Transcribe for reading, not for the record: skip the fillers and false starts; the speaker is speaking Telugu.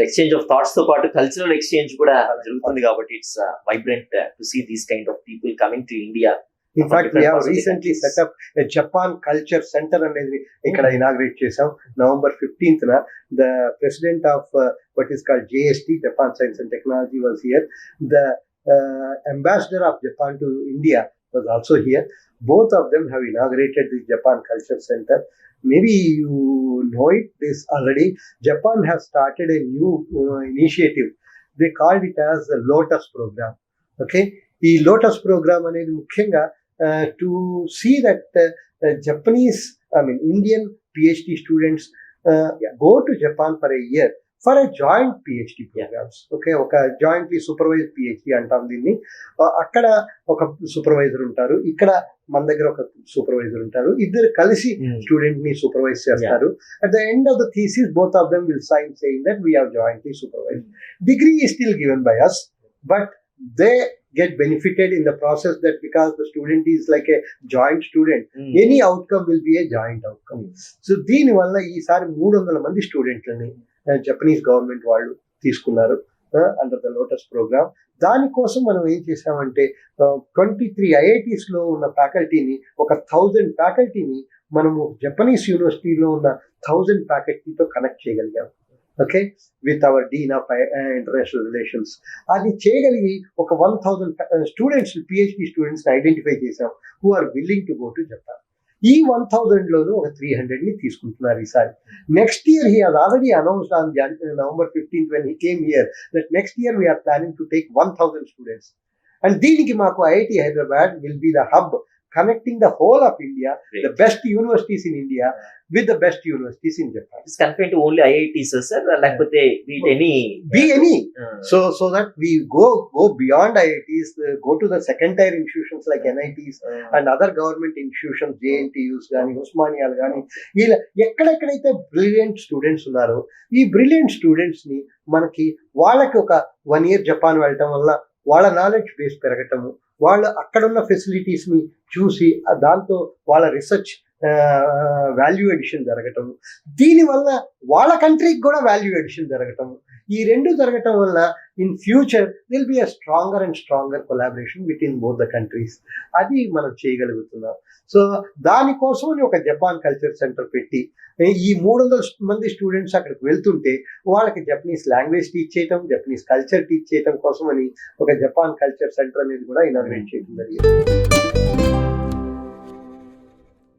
ఎక్స్చేంజ్ ఆఫ్ థాట్స్ తో పాటు కల్చరల్ ఎక్స్చేంజ్ కూడా జరుగుతుంది కాబట్టి it's vibrant to see these kind of people coming to India. In fact, we have recently set up a Japan Culture Center అనేది ఇక్కడ ఇనాగ్రేట్ చేసాం. November 15th the president of what is called JST, Japan Science and Technology, was here. The ambassador of Japan to India was also here. Both of them have inaugurated the Japan Culture Center. Maybe you know this already. Japan has started a new initiative. They called it as the Lotus Program. Okay, ఈ లోటస్ ప్రోగ్రామ్ అనేది ముఖ్యంగా to see that Japanese, Indian PhD students go to Japan for a year for a joint PhD programs. Okay, ఒక జాయింట్లీ సూపర్వైజ్డ్ PhD అంటాం దీన్ని. అక్కడ ఒక సూపర్వైజర్ ఉంటారు, ఇక్కడ మన దగ్గర ఒక సూపర్వైజర్ ఉంటారు, ఇద్దరు కలిసి స్టూడెంట్ ని సూపర్వైజ్ చేస్తారు. At the end of the thesis both of them will sign saying that we have jointly supervised. Degree is still given by us, but they get benefited in the process, that because the student is like a joint student, any outcome will be a joint outcome. So దీని వల్ల ఈసారి 300 మంది స్టూడెంట్లని జపనీస్ గవర్నమెంట్ వాళ్ళు తీసుకున్నారు అండర్ ద లోటస్ ప్రోగ్రామ్. దానికోసం మనం ఏం చేసామంటే 23 IITs లో ఉన్న ఫ్యాకల్టీని, ఒక 1000 ఫ్యాకల్టీని మనము జపనీస్ యూనివర్సిటీలో ఉన్న 1000 ఫ్యాకల్టీతో కనెక్ట్ చేయగలిగాం. Okay, with our dean of international relations. అది చేయగలిగి ఒక 1000 స్టూడెంట్స్, PhD స్టూడెంట్స్ ఐడెంటిఫై చేసాం who are willing to go to Japan. ఈ 1000 లోనూ ఒక 300 ని తీసుకుంటున్నారు ఈసారి. Next year he has already announced on November 15th when he came here that next year we are planning to take 1000 students. And దీనికి మాకు IIT Hyderabad will be the hub connecting the whole of India, the best universities in India with the best universities in Japan. It's confined to only IITs, sir, lakapothe be any. So that we go beyond IITs, go to the second tier institutions like NITs and other government institutions, JNTUs gaani, Usmaniyas gaani, ila ekkadekadaithe brilliant students unnaro, ee brilliant students ni manaki వాళ్ళకి ఒక 1 year జపాన్ వెళ్ళటం వల్ల వాళ్ళ నాలెడ్జ్ బేస్ పెరగటము, వాళ్ళు అక్కడున్న ఫెసిలిటీస్ ని చూసి దాంతో వాళ్ళ రీసెర్చ్ వాల్యూ ఎడిషన్ జరగటము, దీనివల్ల వాళ్ళ కంట్రీకి కూడా వాల్యూ ఎడిషన్ జరగటము, ఈ రెండు జరగటం వల్ల in future will be a stronger and stronger collaboration between both the countries. అది మనం చేయగలుగుతున్నాం. సో దానికోసం ఒక జపాన్ కల్చర్ సెంటర్ పెట్టి ఈ 300 మంది స్టూడెంట్స్ అక్కడికి వెళ్తుంటే వాళ్ళకి జపనీస్ లాంగ్వేజ్ టీచ్ చేయటం, జపనీస్ కల్చర్ టీచ్ చేయటం కోసం అని ఒక జపాన్ కల్చర్ సెంటర్ అనేది కూడా ఇనాగ్రేట్ చేయడం జరిగింది.